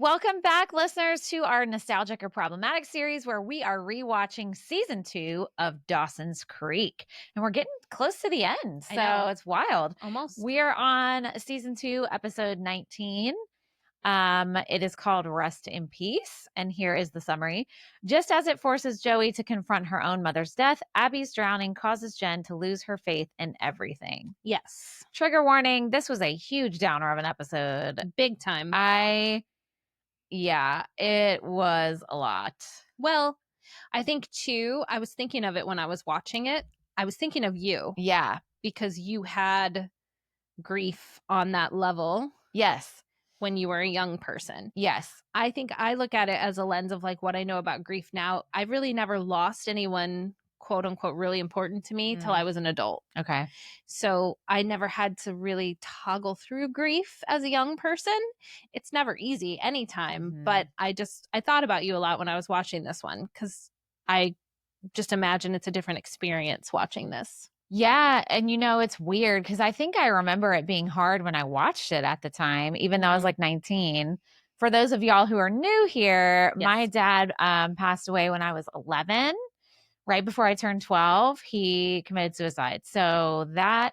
Welcome back, listeners, to our Nostalgic or Problematic series where we are rewatching season 2 of Dawson's Creek. And we're getting close to the end, so it's wild. Almost. We are on season 2, episode 19. It is called Rest in Peace, and here is the summary. Just as it forces Joey to confront her own mother's death, Abby's drowning causes Jen to lose her faith in everything. Yes. Trigger warning, this was a huge downer of an episode. Big time. Yeah, it was a lot. Well, I think too, I was thinking of it when I was watching it. I was thinking of you. Yeah. Because you had grief on that level. Yes. When you were a young person. Yes. I think I look at it as a lens of like what I know about grief now. I really never lost anyone, quote unquote, really important to me till I was an adult. Okay. So I never had to really toggle through grief as a young person. It's never easy anytime, but I thought about you a lot when I was watching this one because I just imagine it's a different experience watching this. Yeah. And it's weird because I think I remember it being hard when I watched it at the time, even though I was like 19. For those of y'all who are new here, my dad passed away when I was 11. Right before I turned 12, he committed suicide. So that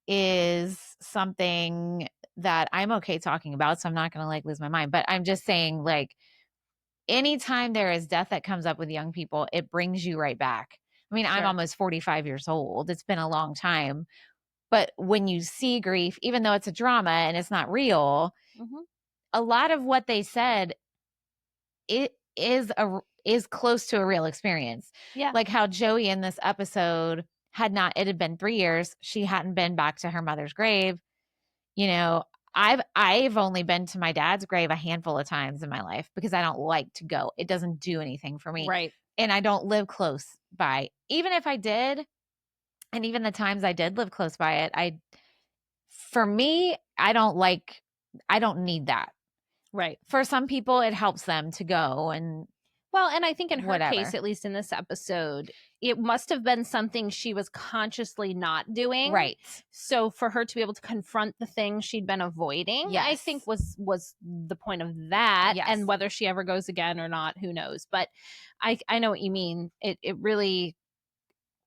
is something that I'm okay talking about. So I'm not going to lose my mind. But I'm just saying, anytime there is death that comes up with young people, it brings you right back. I mean, I'm almost 45 years old. It's been a long time. But when you see grief, even though it's a drama and it's not real, a lot of what they said, it is close to a real experience. Yeah. Like how Joey in this episode it had been 3 years. She hadn't been back to her mother's grave. I've only been to my dad's grave a handful of times in my life because I don't like to go. It doesn't do anything for me. Right. And I don't live close by. Even if I did, and even the times I did live close by it, for me, I don't need that. Right. For some people, it helps them to go and I think in her case, at least in this episode, it must have been something she was consciously not doing. Right. So for her to be able to confront the thing she'd been avoiding, I think was the point of that. Yes. And whether she ever goes again or not, who knows? But I know what you mean. It really...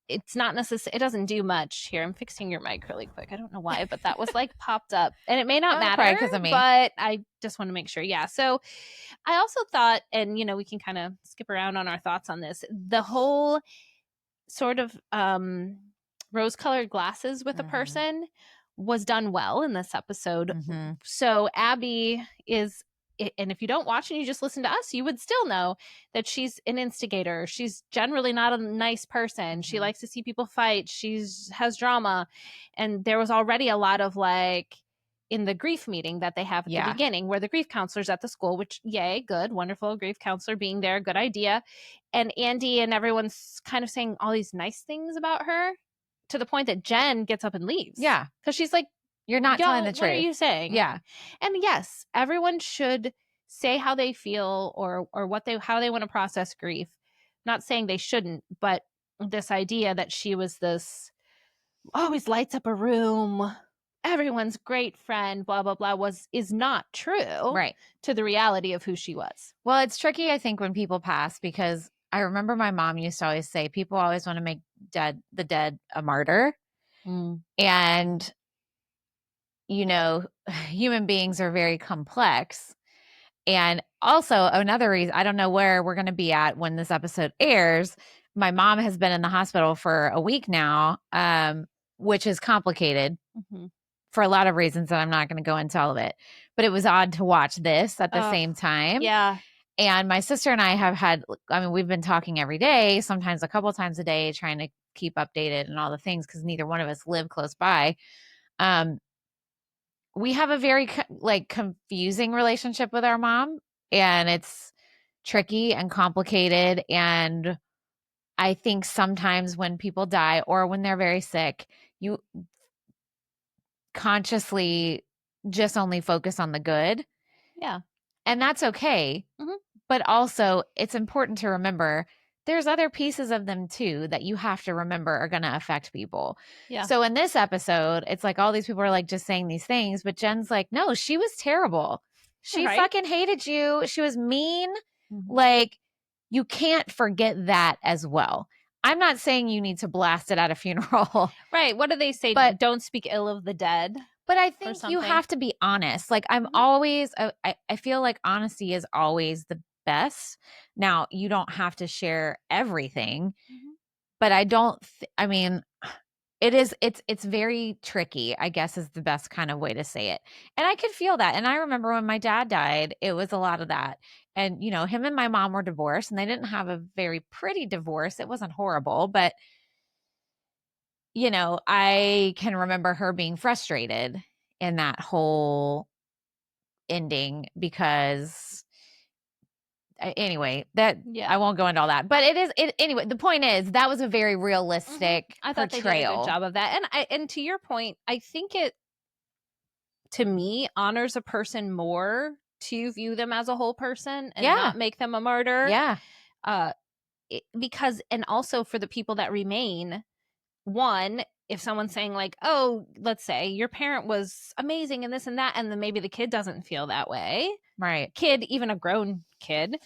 It's not necessary. It doesn't do much here. I'm fixing your mic really quick. I don't know why, but that was popped up, and it may not matter because of me. But I just want to make sure. Yeah. So I also thought, and we can kind of skip around on our thoughts on this. The whole sort of rose-colored glasses with a person was done well in this episode. So Abby is. And if you don't watch and you just listen to us, you would still know that she's an instigator. She's generally not a nice person. She likes to see people fight. Has drama. And there was already a lot of in the grief meeting that they have at the beginning where the grief counselor's at the school, which yay, good, wonderful grief counselor being there, good idea. And Andy and everyone's kind of saying all these nice things about her to the point that Jen gets up and leaves. Yeah. Because she's like, you're not telling the truth. What are you saying? Yeah. And yes, everyone should say how they feel or how they want to process grief. Not saying they shouldn't, but this idea that she was this always lights up a room, everyone's great friend, blah, blah, blah, is not true. Right. To the reality of who she was. Well, it's tricky, I think, when people pass because I remember my mom used to always say people always want to make the dead a martyr. And human beings are very complex. And also another reason, I don't know where we're going to be at when this episode airs. My mom has been in the hospital for a week now, which is complicated for a lot of reasons that I'm not going to go into all of it. But it was odd to watch this at the same time. Yeah. And my sister and I we've been talking every day, sometimes a couple times a day, trying to keep updated and all the things because neither one of us live close by. We have a very confusing relationship with our mom, and it's tricky and complicated. And I think sometimes when people die or when they're very sick, you consciously just only focus on the good. Yeah. And that's okay. But also it's important to remember there's other pieces of them too that you have to remember are going to affect people. Yeah. So in this episode, it's all these people are just saying these things, but Jen's like, no, she was terrible. She fucking hated you. She was mean. Like, you can't forget that as well. I'm not saying you need to blast it at a funeral. Right. What do they say? But don't speak ill of the dead. But I think you have to be honest. Like, I'm always, I feel like honesty is always the best. Now, you don't have to share everything, but I don't, I mean, it's very tricky, I guess is the best kind of way to say it. And I could feel that. And I remember when my dad died, it was a lot of that. And, you know, him and my mom were divorced and they didn't have a very pretty divorce. It wasn't horrible, but you know, I can remember her being frustrated in that whole ending because anyway, I won't go into all that, but anyway, the point is that was a very realistic I thought portrayal. they did a good job of that. And to your point, I think it, to me, honors a person more to view them as a whole person and not make them a martyr. Yeah. Because, and also for the people that remain, one, if someone's saying like, oh, let's say your parent was amazing and this and that, and then maybe the kid doesn't feel that way. Right. Kid, even a grown kid.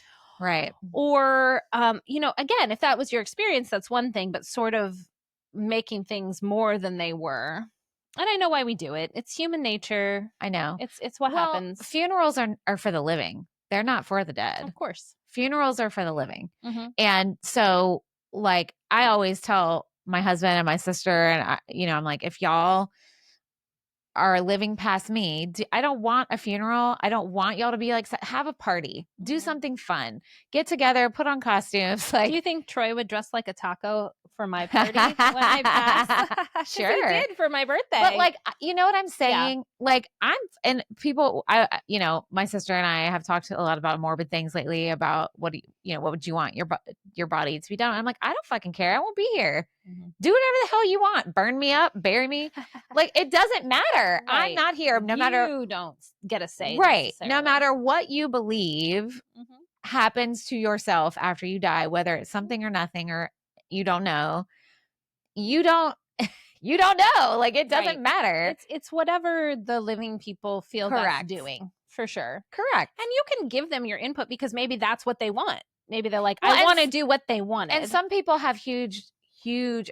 Right. Or, you know, again, if that was your experience, that's one thing, but sort of making things more than they were. And I know why we do it. It's human nature. I know. It's what happens. Funerals are for the living. They're not for the dead. Of course. Funerals are for the living. And so, like, I always tell my husband and my sister, and I'm like, if y'all are living past me, I don't want a funeral. I don't want y'all to be like, have a party, do something fun, get together, put on costumes. Like, do you think Troy would dress like a taco for my party when I pass? Sure, he did for my birthday. But like, you know what I'm saying? Yeah. Like, and people, my sister and I have talked a lot about morbid things lately about what would you want your body to be done? I'm like, I don't fucking care. I won't be here. Do whatever the hell you want. Burn me up, bury me. Like, it doesn't matter. Right. I'm not here. No matter. You don't get a say. Right. No matter what you believe happens to yourself after you die, whether it's something or nothing, or you don't know, you don't know. Like, it doesn't matter. It's whatever the living people feel that's doing, for sure. Correct. And you can give them your input because maybe that's what they want. Maybe they're like, I want to do what they wanted. And some people have huge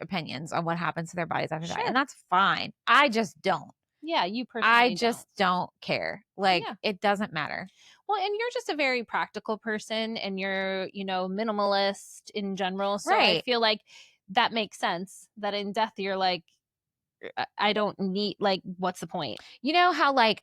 opinions on what happens to their bodies after that. And that's fine. I just don't. Yeah, you personally I just don't care. Like, it doesn't matter. Well, and you're just a very practical person and you're, minimalist in general. So I feel like that makes sense that in death, you're like, I don't need, like, what's the point? You know how, like,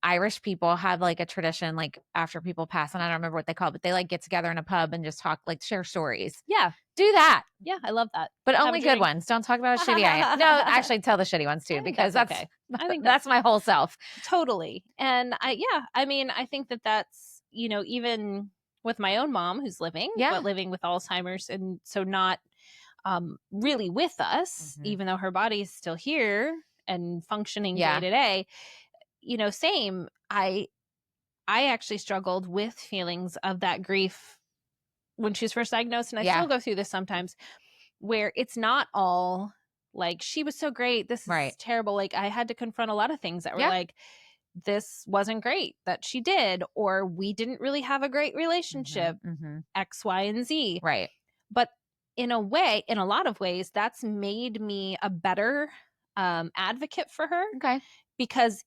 Irish people have, like, a tradition, like, after people pass, and I don't remember what they call it, but they, like, get together in a pub and just talk, like, share stories. Yeah. Do that. Yeah, I love that. But only good ones. Don't talk about how shitty I am. No, actually tell the shitty ones too, because that's okay. I think that's my whole self. Totally. And I think that's, even with my own mom who's living, but living with Alzheimer's, and so not really with us, even though her body is still here and functioning day to day, same. I actually struggled with feelings of that grief when she was first diagnosed, and I still go through this sometimes, where it's not all like, she was so great, this is terrible. Like, I had to confront a lot of things that were like, this wasn't great that she did, or we didn't really have a great relationship, X, Y, and Z. Right. But in a way, in a lot of ways, that's made me a better advocate for her. Okay. Because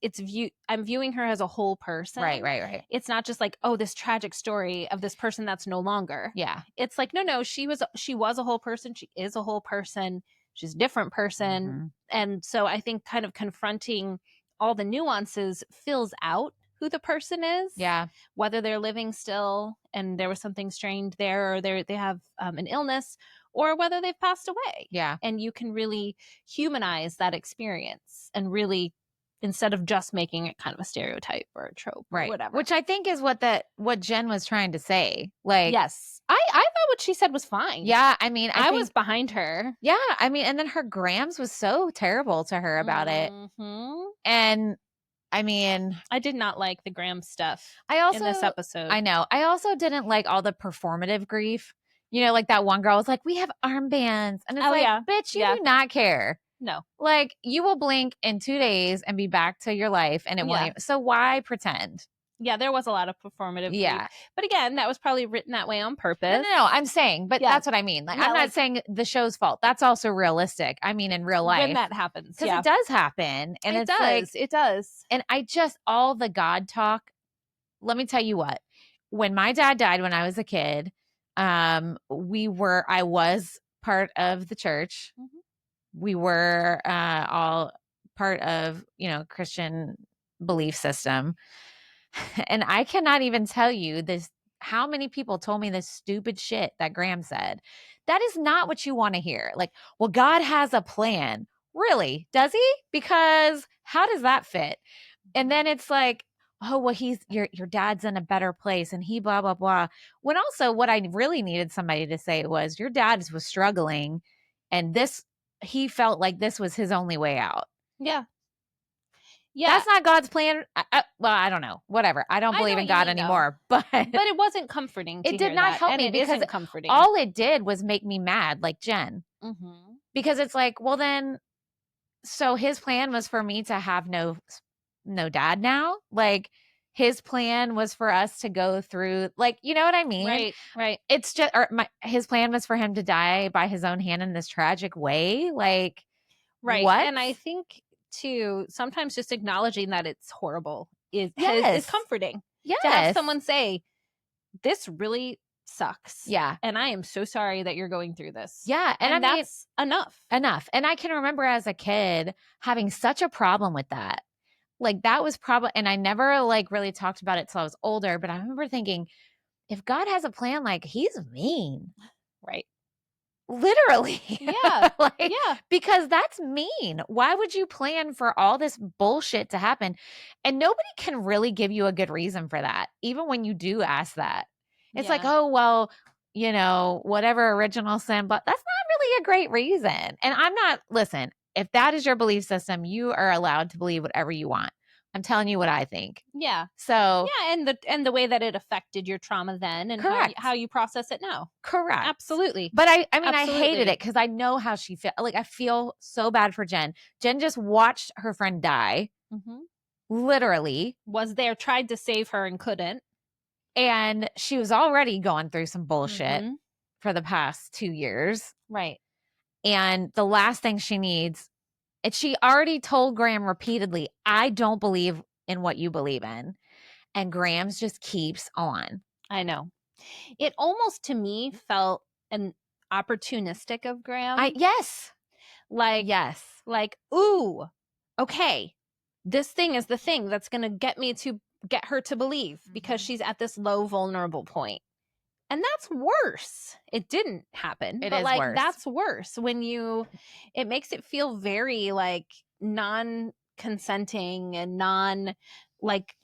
I'm viewing her as a whole person. Right. It's not just like, oh, this tragic story of this person that's no longer. Yeah. It's like, no, she was a whole person. She is a whole person. She's a different person. And so I think kind of confronting all the nuances fills out who the person is. Yeah. Whether they're living still and there was something strained there, or they have an illness, or whether they've passed away. Yeah. And you can really humanize that experience and really, instead of just making it kind of a stereotype or a trope or whatever. Which I think is what Jen was trying to say. Like, yes. I thought what she said was fine. Yeah. I mean, I was behind her. Yeah. I mean, and then her grams was so terrible to her about it. And I mean, I did not like the Graham stuff in this episode. I know. I also didn't like all the performative grief. Like that one girl was like, we have armbands. And it's bitch, you do not care. No. Like, you will blink in 2 days and be back to your life, and it won't. So why pretend? Yeah, there was a lot of performative grief. But again, that was probably written that way on purpose. No, I'm saying, but that's what I mean. Like, I'm not saying the show's fault. That's also realistic. I mean, in real life. When that happens. Because it does happen. And it does. It does. And all the God talk, let me tell you what. When my dad died when I was a kid, I was part of the church. Mm-hmm. We were all part of, Christian belief system. And I cannot even tell you how many people told me this stupid shit that Graham said. That is not what you want to hear. Like, well, God has a plan. Really? Does he? Because how does that fit? And then it's like, oh, well, your dad's in a better place and he blah, blah, blah. When also what I really needed somebody to say was your dad was struggling and he felt like this was his only way out. Yeah. Yeah. That's not God's plan. Well, I don't know. Whatever. I don't believe in God anymore. But it wasn't comforting. It did not help me because comforting. All it did was make me mad, like Jen. Mm-hmm. Because it's like, well, then, so his plan was for me to have no dad now? Like, his plan was for us to go through, like, you know what I mean? Right. It's just, his plan was for him to die by his own hand in this tragic way. Like, right. What? And I think, too, sometimes just acknowledging that it's horrible is comforting. Yes. To have someone say, this really sucks. Yeah. And I am so sorry that you're going through this. Yeah. And that's enough. And I can remember as a kid having such a problem with that. Like, that was probably, and I never like really talked about it till I was older, but I remember thinking, if God has a plan, like, he's mean. Right. Literally. Yeah. Because that's mean. Why would you plan for all this bullshit to happen? And nobody can really give you a good reason for that. Even when you do ask that. It's like, oh, well, whatever original sin, but that's not really a great reason. And listen, if that is your belief system, you are allowed to believe whatever you want. I'm telling you what I think. Yeah. So and the way that it affected your trauma then and how you process it now. Correct. Absolutely. But I hated it because I know how she felt. Like, I feel so bad for Jen. Jen just watched her friend die. Mm-hmm. Literally. Was there, tried to save her and couldn't. And she was already going through some bullshit for the past 2 years. Right. And the last thing she needs, and she already told Graham repeatedly, I don't believe in what you believe in. And Graham's just keeps on. I know. It almost, to me, felt an opportunistic of Graham. Yes. Like, yes. Like, ooh, okay, this thing is the thing that's going to get her to believe because she's at this low, vulnerable point. And that's worse. It didn't happen. But worse. That's worse when it makes it feel very like non-consenting and like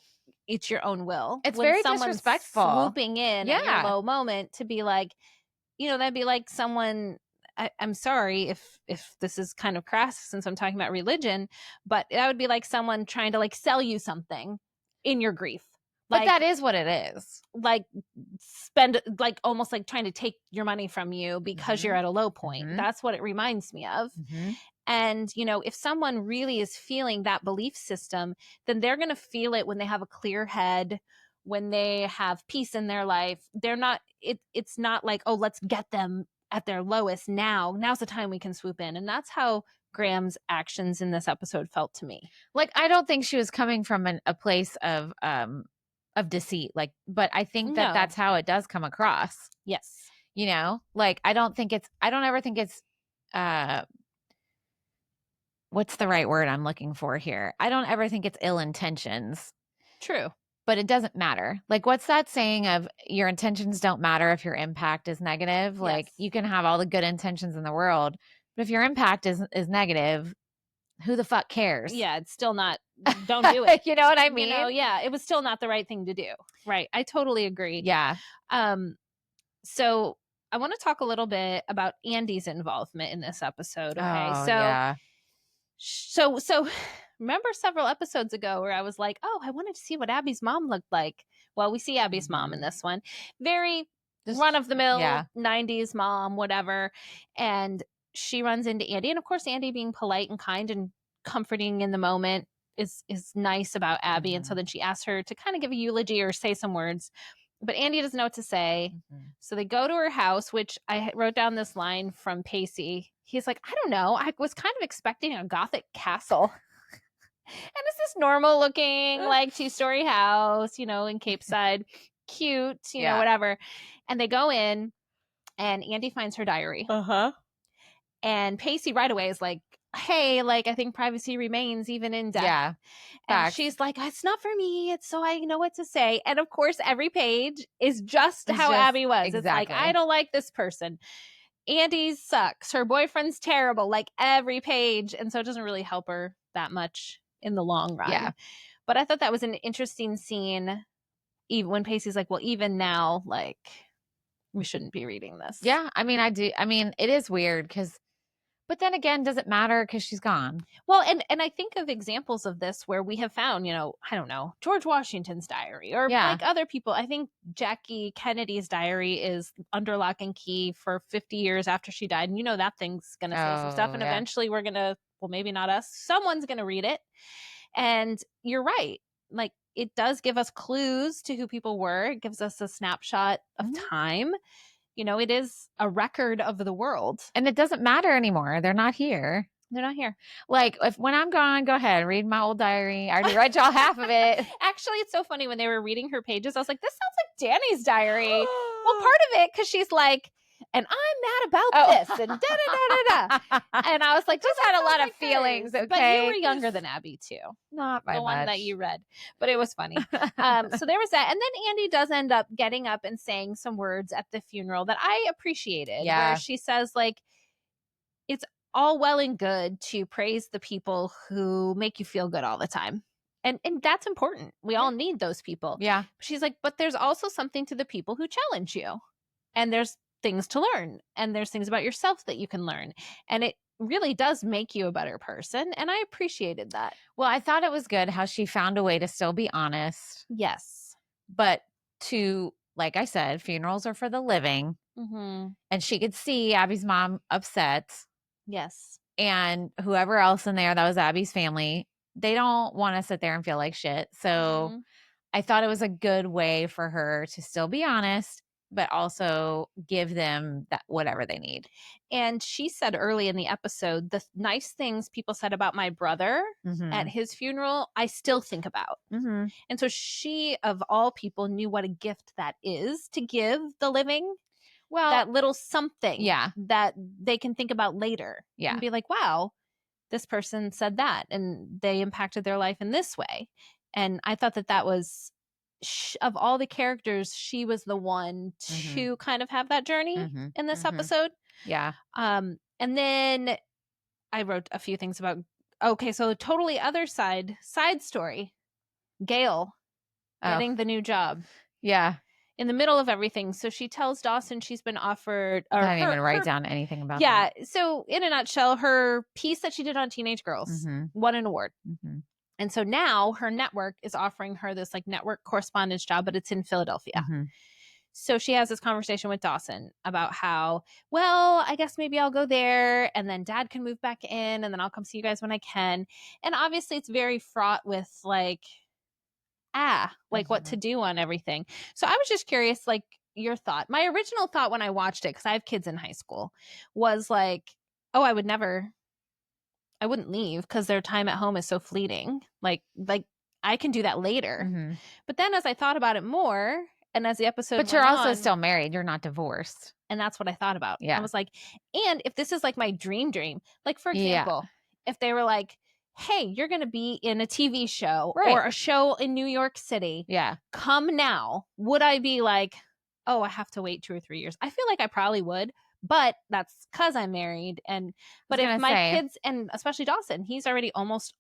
it's your own will. It's very disrespectful. Swooping in at your low moment to be like, that'd be like someone, I'm sorry if this is kind of crass since I'm talking about religion, but that would be like someone trying to like sell you something in your grief. But that is what it is. Like spend, like almost like trying to take your money from you because you're at a low point. That's what it reminds me of. And, if someone really is feeling that belief system, then they're going to feel it when they have a clear head, when they have peace in their life. It's not like, oh, let's get them at their lowest now. Now's the time we can swoop in. And that's how Graham's actions in this episode felt to me. Like, I don't think she was coming from a place of deceit, but I think that's how it does come across. Yes. Like, I don't ever think it's, what's the right word I'm looking for here? I don't ever think it's ill intentions. True. But it doesn't matter. Like, what's that saying of your intentions don't matter if your impact is negative? Yes. Like, you can have all the good intentions in the world, but if your impact is negative, who the fuck cares? Yeah, it's still not, don't do it. You know what I mean? It was still not the right thing to do. Right. I totally agree. Yeah. So I want to talk a little bit about Andy's involvement in this episode. Okay. So remember several episodes ago where I was like, oh, I wanted to see what Abby's mom looked like. Well, we see Abby's mom in this one. Very run-of-the-mill 90s mom, whatever. And she runs into Andy. And of course, Andy being polite and kind and comforting in the moment is nice about Abby. And so then she asks her to kind of give a eulogy or say some words, but Andy doesn't know what to say. So they go to her house, which I wrote down this line from Pacey. He's like, I don't know. I was kind of expecting a Gothic castle. And it's this normal looking, like 2-story house, in Capeside, cute, you know, whatever. And they go in and Andy finds her diary. And Pacey right away is like, hey, like, I think privacy remains even in death. Yeah. And she's like, it's not for me. It's so I know what to say. And of course, every page is just how Abby was. Exactly. It's like, I don't like this person. Andy sucks. Her boyfriend's terrible. Like every page. And so it doesn't really help her that much in the long run. Yeah. But I thought that was an interesting scene. Even when Pacey's like, well, even now, like, we shouldn't be reading this. Yeah. I mean, it is weird but then again, does it matter because she's gone? Well, and I think of examples of this where we have found, I don't know, George Washington's diary or like other people. I think Jackie Kennedy's diary is under lock and key for 50 years after she died. And that thing's going to say some stuff. And eventually we're going to, well, maybe not us, someone's going to read it. And you're right. Like, it does give us clues to who people were. It gives us a snapshot of time. It is a record of the world. And it doesn't matter anymore. They're not here. They're not here. Like, when I'm gone, go ahead, read my old diary. I already read y'all half of it. Actually, it's so funny when they were reading her pages. I was like, this sounds like Danny's diary. Well, part of it, because she's like, and I'm mad about this, and da-da-da-da-da. And I was like, just had a lot of feelings, okay? But you were younger than Abby, too. Not by the much. one that you read. But it was funny. So there was that. And then Andy does end up getting up and saying some words at the funeral that I appreciated. Yeah. Where she says, like, it's all well and good to praise the people who make you feel good all the time. And that's important. We all need those people. Yeah. She's like, but there's also something to the people who challenge you. And there's things to learn. And there's things about yourself that you can learn. And it really does make you a better person. And I appreciated that. Well, I thought it was good how she found a way to still be honest. Yes. But like I said, funerals are for the living. And she could see Abby's mom upset. Yes. And whoever else in there that was Abby's family, they don't want to sit there and feel like shit. So I thought it was a good way for her to still be honest, but also give them that whatever they need. And she said early in the episode, the nice things people said about my brother at his funeral, I still think about. And so she, of all people, knew what a gift that is to give the living. Well, that little something that they can think about later. Yeah. And be like, wow, this person said that and they impacted their life in this way. And I thought that was, of all the characters, she was the one to kind of have that journey in this episode. Yeah. And then I wrote a few things about, so totally other side story. Gail getting the new job. Yeah. In the middle of everything. So she tells Dawson she's been offered. I didn't even write down anything about that. Yeah. So in a nutshell, her piece that she did on Teenage Girls won an award. And so now her network is offering her this like network correspondence job, but it's in Philadelphia. So she has this conversation with Dawson about how, well, I guess maybe I'll go there and then dad can move back in and then I'll come see you guys when I can. And obviously it's very fraught with like, what to do on everything. So I was just curious, like, your thought. My original thought when I watched it, because I have kids in high school, was like, oh, I wouldn't leave because their time at home is so fleeting. Like I can do that later. But then as I thought about it more, and as the episode But you're also still married. You're not divorced. And that's what I thought about. Yeah. I was like, and if this is like my dream, like, for example, if they were like, hey, you're going to be in a TV show or a show in New York City. Yeah. Come now. Would I be like, oh, I have to wait 2 or 3 years? I feel like I probably would, but that's because I'm married. But if my kids, and especially Dawson, he's already almost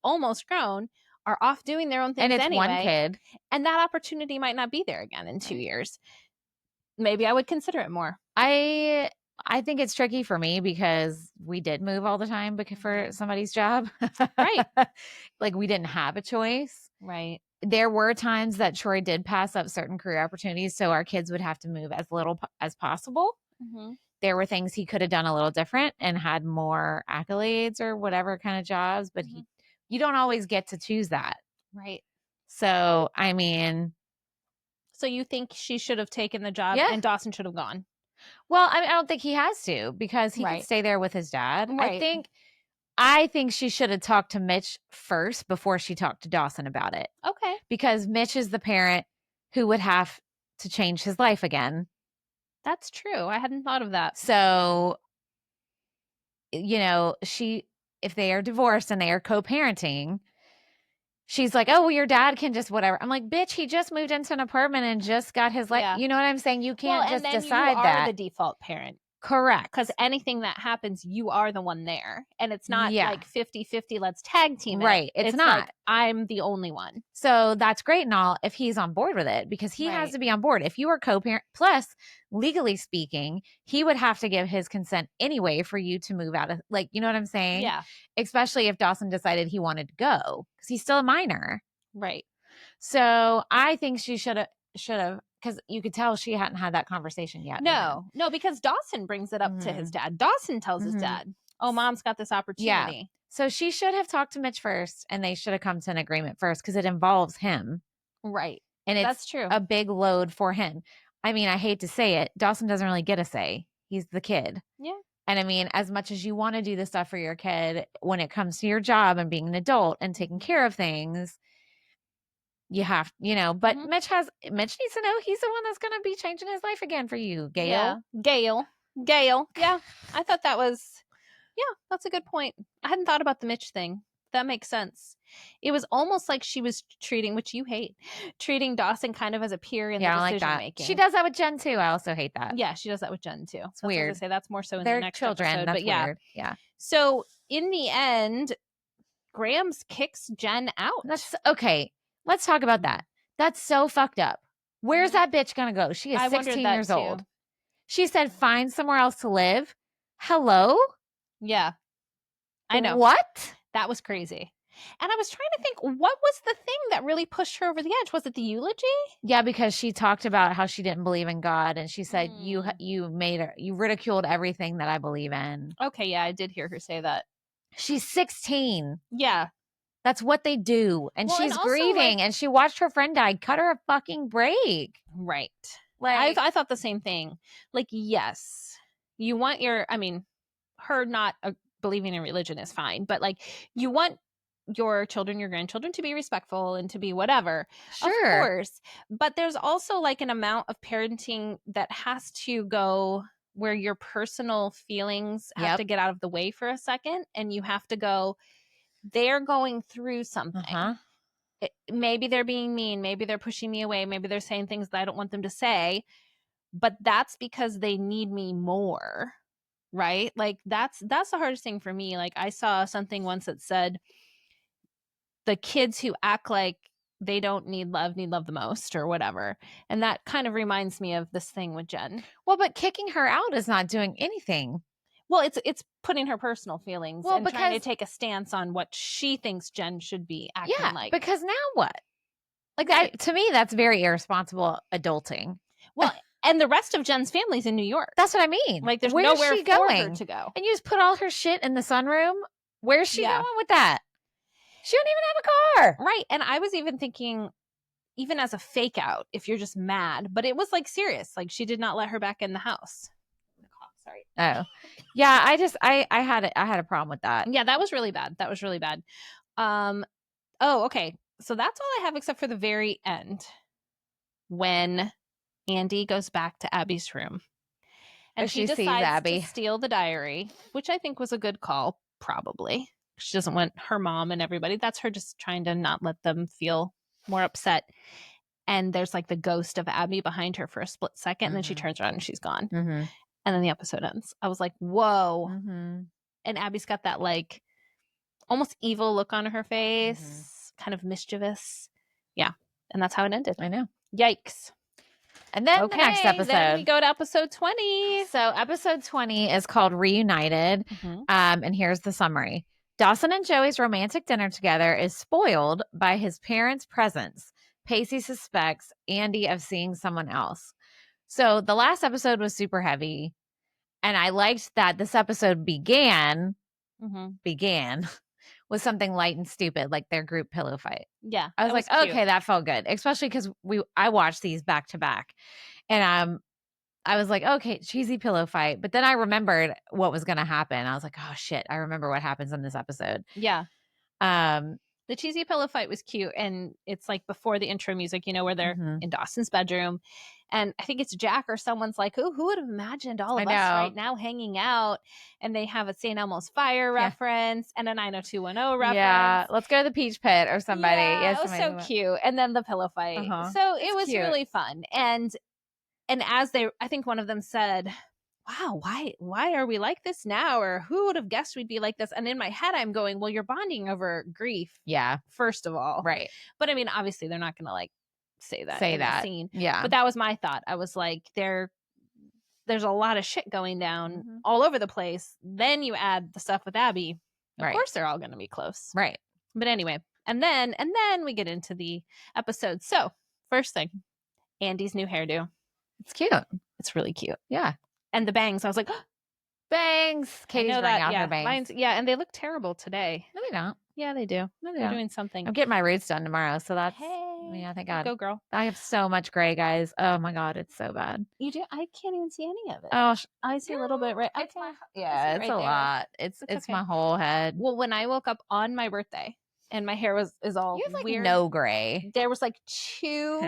grown, are off doing their own things and it's anyway. One kid. And that opportunity might not be there again in 2 years. Maybe I would consider it more. I think it's tricky for me because we did move all the time for somebody's job. Right. Like we didn't have a choice. Right. There were times that Troy did pass up certain career opportunities. So our kids would have to move as little as possible. There were things he could have done a little different and had more accolades or whatever kind of jobs, but he you don't always get to choose that. Right. So, I mean. So you think she should have taken the job and Dawson should have gone? Well, I mean, I don't think he has to because he Right. can stay there with his dad. Right. I think she should have talked to Mitch first before she talked to Dawson about it. Okay. Because Mitch is the parent who would have to change his life again. That's true. I hadn't thought of that. So, you know, if they are divorced and they are co-parenting, she's like, oh, well, your dad can just whatever. I'm like, bitch, he just moved into an apartment and just got his life. Yeah. You know what I'm saying? You can't just decide you are that. the default parent. Correct. Because anything that happens, you are the one there. And it's not like 50-50, let's tag team it. Right. It's not. Like, I'm the only one. So that's great and all if he's on board with it, because he has to be on board. If you are co-parent, plus legally speaking, he would have to give his consent anyway for you to move out of, like, you know what I'm saying? Yeah. Especially if Dawson decided he wanted to go, because he's still a minor. Right. So I think she should have, because you could tell she hadn't had that conversation yet. No, because Dawson brings it up to his dad. Dawson tells his dad, oh, mom's got this opportunity. Yeah. So she should have talked to Mitch first, and they should have come to an agreement first, because it involves him. Right. And that's true. A big load for him. I mean, I hate to say it, Dawson doesn't really get a say. He's the kid. Yeah. And I mean, as much as you want to do the stuff for your kid, when it comes to your job and being an adult and taking care of things, you have, but Mitch needs to know he's the one that's going to be changing his life again for you, Gail. Yeah. Gail. Yeah. I thought that's a good point. I hadn't thought about the Mitch thing. That makes sense. It was almost like she was treating Dawson kind of as a peer in the decision making. She does that with Jen too. I also hate that. Yeah, she does that with Jen too. It's weird. Say that's more so in They're the next children. episode. That's but weird. Yeah. So in the end, Grams kicks Jen out. That's okay. Let's talk about that. That's so fucked up. Where's that bitch gonna go? She is 16 years old. She said, find somewhere else to live. Hello? Yeah. I know. What? That was crazy. And I was trying to think, what was the thing that really pushed her over the edge? Was it the eulogy? Yeah, because she talked about how she didn't believe in God, and she said you ridiculed everything that I believe in. Okay, yeah, I did hear her say that. She's 16. Yeah. That's what they do. And she's grieving, and she watched her friend die. Cut her a fucking break. Right. Like, I thought the same thing. Like, yes, you want her not believing in religion is fine, but like, you want your children, your grandchildren to be respectful and to be whatever. Sure. Of course. But there's also like an amount of parenting that has to go where your personal feelings have to get out of the way for a second, and you have to go, they're going through something. Maybe they're being mean. Maybe they're pushing me away. Maybe they're saying things that I don't want them to say, but that's because they need me more. Right? Like that's the hardest thing for me. Like I saw something once that said the kids who act like they don't need love the most or whatever. And that kind of reminds me of this thing with Jen. Well, but kicking her out is not doing anything. Well, it's putting her personal feelings and trying to take a stance on what she thinks Jen should be acting like. Because now what? Like that, to me, that's very irresponsible adulting. Well, and the rest of Jen's family's in New York. That's what I mean. Like there's nowhere for her to go. And you just put all her shit in the sunroom? Where's she going with that? She don't even have a car. Right. And I was even thinking, even as a fake out, if you're just mad, but it was like serious. Like she did not let her back in the house. Sorry. Oh, yeah. I had a problem with that. Yeah, that was really bad. Oh, okay. So that's all I have except for the very end when Andy goes back to Abby's room and she decides to steal the diary, which I think was a good call, probably. She doesn't want her mom and everybody. That's her just trying to not let them feel more upset. And there's like the ghost of Abby behind her for a split second. And then she turns around and she's gone. And then the episode ends. I was like, whoa. And Abby's got that like almost evil look on her face, kind of mischievous. Yeah. And that's how it ended. I know. Yikes. And then the next episode. Then we go to episode 20. So episode 20 is called Reunited. And here's the summary. Dawson and Joey's romantic dinner together is spoiled by his parents' presence. Pacey suspects Andy of seeing someone else. So the last episode was super heavy. And I liked that this episode began was something light and stupid, like their group pillow fight. Yeah. I was like, okay, that felt good, especially because I watched these back to back, and I was like, okay, cheesy pillow fight. But then I remembered what was going to happen. I was like, oh shit, I remember what happens in this episode. Yeah. The cheesy pillow fight was cute, and it's like before the intro music, where they're in Dawson's bedroom, and I think it's Jack or someone's like, "Oh, who would have imagined all of us right now hanging out?" And they have a St. Elmo's Fire reference and a 90210 reference. Yeah, let's go to the Peach Pit or somebody. Yeah, it was so cute. And then the pillow fight. So it was really fun. And as I think one of them said, wow, why are we like this now? Or who would have guessed we'd be like this? And in my head, I'm going, well, you're bonding over grief. Yeah. First of all. Right. But I mean, obviously they're not going to like say that in the scene. Yeah. But that was my thought. I was like, there's a lot of shit going down all over the place. Then you add the stuff with Abby. Of course they're all going to be close. Right. But anyway, and then we get into the episode. So first thing, Andy's new hairdo. It's cute. It's really cute. Yeah. And the bangs. I was like, bangs. Katie's bringing out her bangs. And they look terrible today. No, they don't. Yeah, they do. No, they're doing something. I'm getting my roots done tomorrow, so that's thank God. Go girl. I have so much gray, guys. Oh my God, it's so bad. You do? I can't even see any of it. Oh, I see a little bit right. It's it's a lot. It's okay. My whole head. Well, when I woke up on my birthday and my hair is all weird. No gray. There was like two.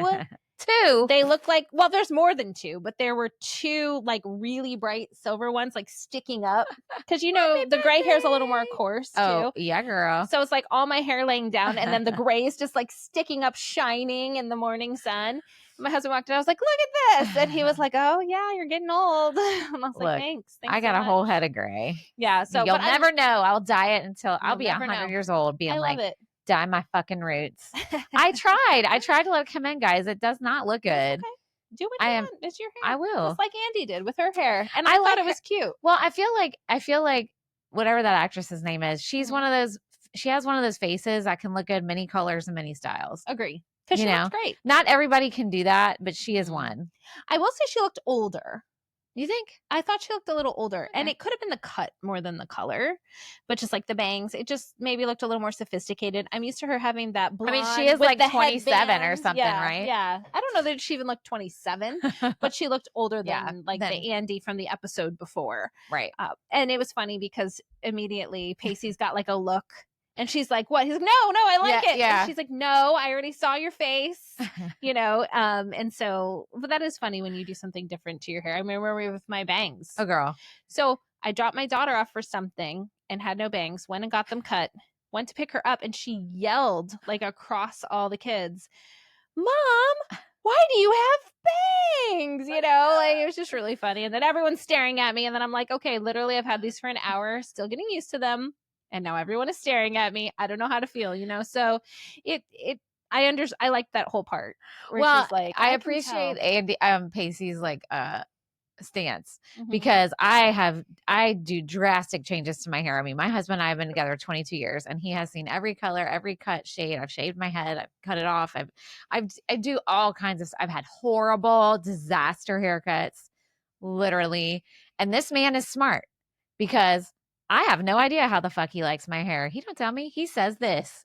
They look like, well, there's more than two, but there were two like really bright silver ones like sticking up because the gray hair is a little more coarse too. Oh yeah, girl. So it's like all my hair laying down and then the gray is just like sticking up, shining in the morning sun. My husband walked in, I was like, look at this, and he was like, oh yeah, you're getting old. And I was like, thanks I got a whole head of gray. Yeah, so you'll never know. I'll dye it until I'll be 100 years old being like, dye my fucking roots. I tried to let it come in, guys. It does not look good. Okay. Do what you want. It's your hair. I will. Just like Andy did with her hair. And I thought it was cute. Well, I feel like whatever that actress's name is, she's one of those, she has one of those faces that can look good many colors and many styles. Agree. Because she looks great. Not everybody can do that, but she is one. I will say she looked older. You think? I thought she looked a little older, and it could have been the cut more than the color, but just like the bangs, it just maybe looked a little more sophisticated. I'm used to her having that blonde. I mean, she is like 27 or something, right? Yeah. I don't know that she even looked 27, but she looked older than the Andy from the episode before. Right. And it was funny because immediately Pacey's got like a look. And she's like, what? He's like, no, I like it. Yeah. And she's like, no, I already saw your face, and so, but that is funny when you do something different to your hair. I remember with my bangs. Oh, girl. So I dropped my daughter off for something and had no bangs, went and got them cut, went to pick her up, and she yelled like across all the kids, Mom, why do you have bangs? Like it was just really funny. And then everyone's staring at me. And then I'm like, okay, literally I've had these for an hour, still getting used to them. And now everyone is staring at me. I don't know how to feel, So I like that whole part. Well, she's like, I appreciate Andy, Pacey's like stance because I do drastic changes to my hair. I mean, my husband and I have been together 22 years, and he has seen every color, every cut, shade. I've shaved my head, I've cut it off. I do all kinds of. I've had horrible disaster haircuts, literally. And this man is smart because I have no idea how the fuck he likes my hair. He don't tell me. He says this.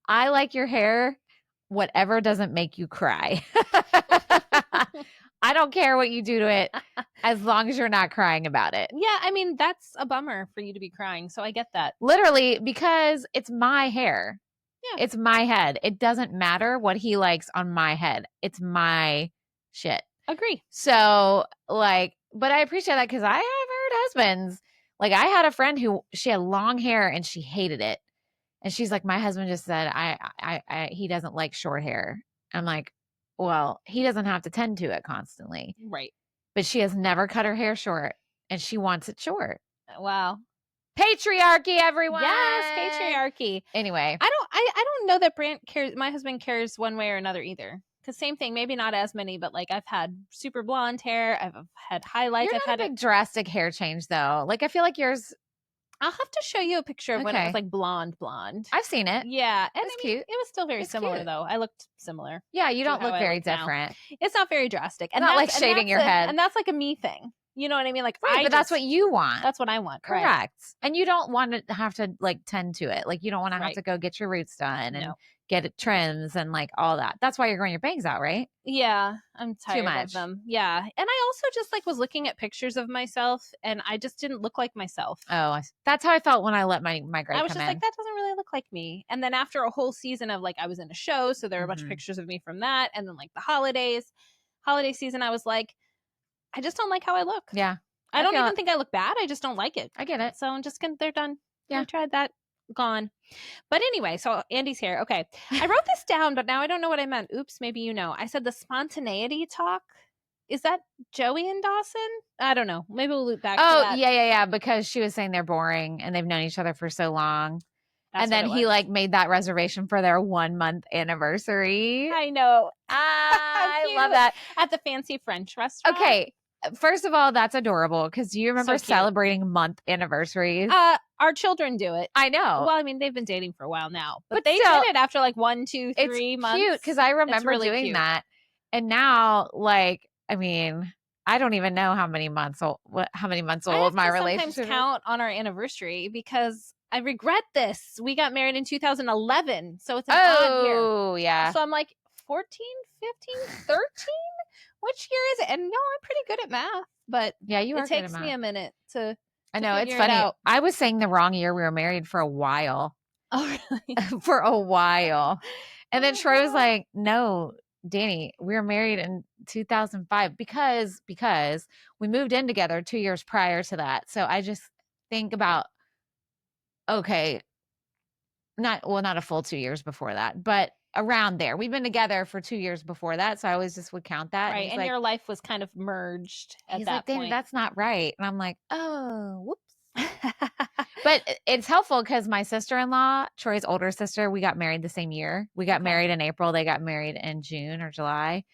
I like your hair, whatever doesn't make you cry. I don't care what you do to it as long as you're not crying about it. Yeah, I mean, that's a bummer for you to be crying. So I get that. Literally, because it's my hair. Yeah. It's my head. It doesn't matter what he likes on my head. It's my shit. Agree. So, but I appreciate that because I have heard husbands. Like, I had a friend who she had long hair and she hated it. And she's like, my husband just said, he doesn't like short hair. I'm like, well, he doesn't have to tend to it constantly. Right. But she has never cut her hair short and she wants it short. Wow. Patriarchy, everyone. Yes, patriarchy. Anyway. I don't know that Brant cares. My husband cares one way or another either. Because same thing, maybe not as many, but like I've had super blonde hair. I've had highlights. I've had a big drastic hair change though. Like I feel like yours. I'll have to show you a picture of when it was like blonde. I've seen it. Yeah. And it's cute. It was still very similar though. I looked similar. Yeah, you don't look very different. It's not very drastic. And not like shaving your head. And that's like a me thing. You know what I mean? Like, right, but that's what you want. That's what I want. Correct. Right. And you don't want to have to like tend to it. Like you don't want to have to go get your roots done and get it trims and like all that. That's why you're growing your bangs out, right? Yeah. I'm tired Too much. of them. Yeah. And I also just like was looking at pictures of myself and I just didn't look like myself. Oh, that's how I felt when I let my gray I was come just in. like, that doesn't really look like me. And then after a whole season of like, I was in a show. So there were a bunch of pictures of me from that. And then like the holiday season, I was like, I just don't like how I look. Yeah. I don't even think I look bad. I just don't like it. I get it. So I'm just gonna, they're done. Yeah. I tried that. Gone. But anyway, so Andy's here. Okay. I wrote this down, but now I don't know what I meant. Oops, maybe you know. I said the spontaneity talk. Is that Joey and Dawson? I don't know. Maybe we'll loop back to that. Oh, yeah. Because she was saying they're boring and they've known each other for so long. And then he like made that reservation for their 1 month anniversary. I know. I love that. At the fancy French restaurant. Okay. First of all, that's adorable because do you remember celebrating month anniversaries? Our children do it. I know. Well, I mean, they've been dating for a while now, but they did it after like 1, 2, 3 months. It's cute because I remember doing that. And now, like, I mean, I don't even know how many months old my relationship is. Sometimes count on our anniversary because I regret this. We got married in 2011, so it's an odd year. Oh, yeah. So I'm like 14, 15, 13? Which year is it? And no, I'm pretty good at math, but yeah, it takes me a minute to I know, it's funny. I was saying the wrong year we were married for a while. Oh, really? For a while. And then Troy was like, no, Danny, we were married in 2005 because we moved in together 2 years prior to that. So I just think about, okay, not a full 2 years before that, but around there. We've been together for 2 years before that. So I always just would count that. Right. And your life was kind of merged at that point. That's not right. And I'm like, oh, whoops. But it's helpful because my sister-in-law, Troy's older sister, we got married the same year. We got married in April. They got married in June or July.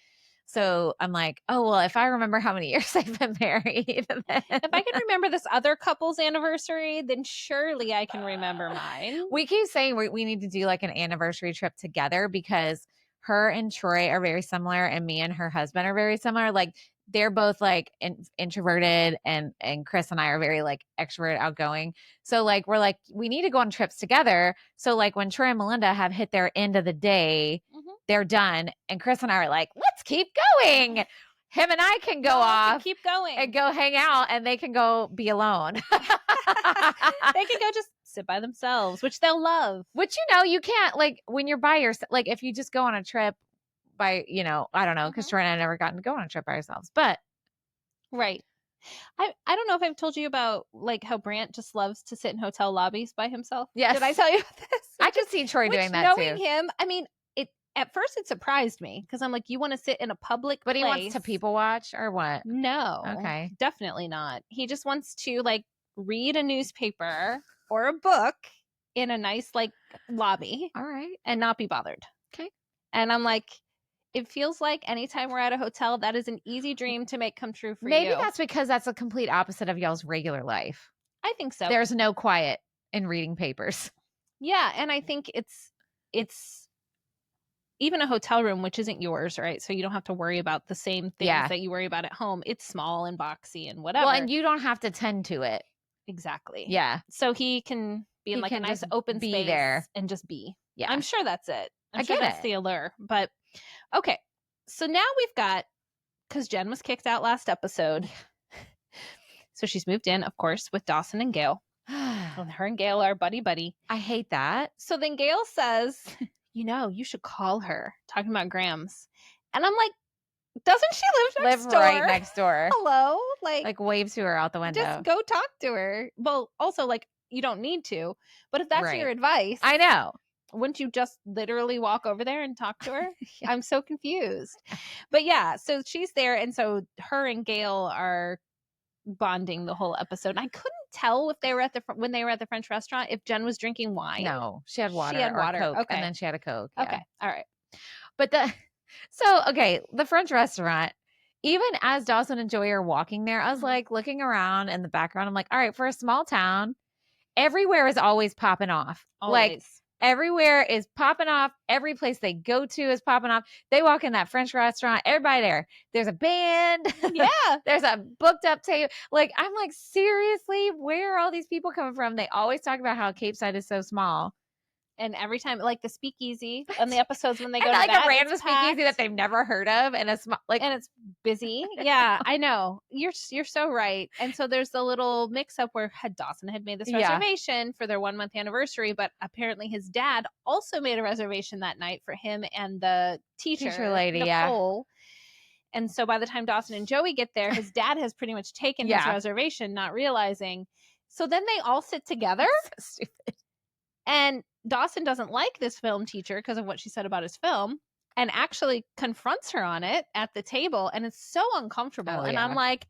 So I'm like, oh, well, if I remember how many years I've been married. If I can remember this other couple's anniversary, then surely I can remember mine. We keep saying we need to do like an anniversary trip together because her and Troy are very similar and me and her husband are very similar. Like they're both like introverted and Chris and I are very like extrovert, outgoing. So like, we're like, we need to go on trips together. So like when Troy and Melinda have hit their end of the day, they're done. And Chris and I are like, let's keep going. Him and I can go off, keep going and go hang out and they can go be alone. They can go just sit by themselves, which they'll love. Which, you can't like when you're by yourself, like if you just go on a trip by, I don't know, because Troy and I never gotten to go on a trip by ourselves, but. Right. I don't know if I've told you about like how Brant just loves to sit in hotel lobbies by himself. Yes. Did I tell you about this? I could see Troy doing that knowing too. Him, I mean, at first it surprised me because I'm like, you want to sit in a public place. But he wants to people watch or what? No. Okay. Definitely not. He just wants to like read a newspaper or a book in a nice like lobby. All right. And not be bothered. Okay. And I'm like, it feels like anytime we're at a hotel, that is an easy dream to make come true for you. Maybe that's because that's a complete opposite of y'all's regular life. I think so. There's no quiet in reading papers. Yeah. And I think it's even a hotel room, which isn't yours, right? So you don't have to worry about the same things that you worry about at home. It's small and boxy and whatever. Well, and you don't have to tend to it. Exactly. Yeah. So he can be in like a nice open space there and just be. Yeah. I'm sure that's it. I get that's it. the allure. But okay. So now we've got, because Jen was kicked out last episode. So she's moved in, of course, with Dawson and Gail. And her and Gail are buddy. I hate that. So then Gail says, you should call her, talking about Grams. And I'm like, doesn't she live next door? Right next door. Hello? Like wave to her out the window. Just go talk to her. Well, also, like, you don't need to. But if that's your advice. I know. Wouldn't you just literally walk over there and talk to her? Yeah. I'm so confused. But yeah, so she's there. And so her and Gail are bonding the whole episode. And I couldn't tell if they were when they were at the French restaurant, if Jen was drinking wine. No, she had water. Coke, okay. And then she had a Coke. Okay. All right. But the French restaurant, even as Dawson and Joey are walking there, I was like looking around in the background. I'm like, all right, for a small town, everywhere is always popping off. Always. Like Everywhere is popping off. Every place they go to is popping off. They walk in that French restaurant. Everybody there. There's a band. Yeah. There's a booked up table. Like, I'm like, seriously, where are all these people coming from? They always talk about how Capeside is so small. And every time, like the speakeasy on the episodes when they go and to like that, a random speakeasy that they've never heard of, and it's like, and it's busy. Yeah, I know. You're so right. And so there's the little mix up where Dawson had made this reservation for their 1 month anniversary, but apparently his dad also made a reservation that night for him and the teacher lady, Nicole. Yeah. And so by the time Dawson and Joey get there, his dad has pretty much taken his reservation, not realizing. So then they all sit together. So stupid. And Dawson doesn't like this film teacher because of what she said about his film, and actually confronts her on it at the table, and it's so uncomfortable. And I'm like,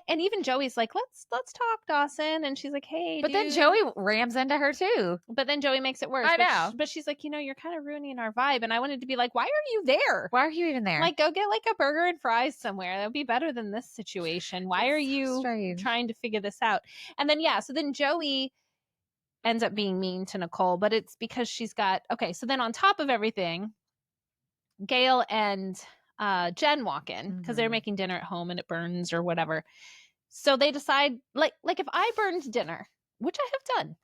and even Joey's like, let's talk, Dawson. And she's like, hey, but then Joey rams into her too. But then Joey makes it worse. I know. But she's like, you're kind of ruining our vibe. And I wanted to be like, why are you there? Why are you even there? Like, go get like a burger and fries somewhere. That would be better than this situation. Why are you trying to figure this out? And then, so then Joey ends up being mean to Nicole, but it's because she's got, so then on top of everything, Gail and Jen walk in because they're making dinner at home and it burns or whatever. So they decide, like if I burned dinner, which I have done,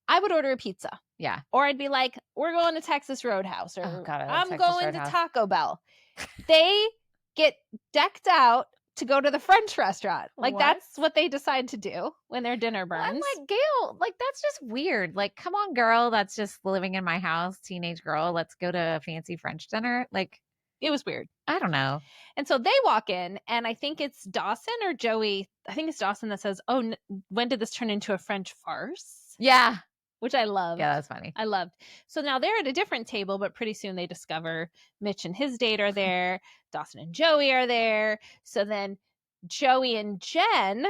I would order a pizza. Yeah. Or I'd be like, we're going to Texas Roadhouse, or I'm Texas going Roadhouse. to Taco Bell. They get decked out to go to the French restaurant. Like, that's what they decide to do when their dinner burns. I'm like, Gail, like, that's just weird. Like, come on, girl, that's just living in my house, teenage girl. Let's go to a fancy French dinner. Like, it was weird. I don't know. And so they walk in, and I think it's Dawson or Joey. I think it's Dawson that says, when did this turn into a French farce? Yeah. Which I loved. Yeah, that's funny. I loved. So now they're at a different table, but pretty soon they discover Mitch and his date are there. Dawson and Joey are there. So then Joey and Jen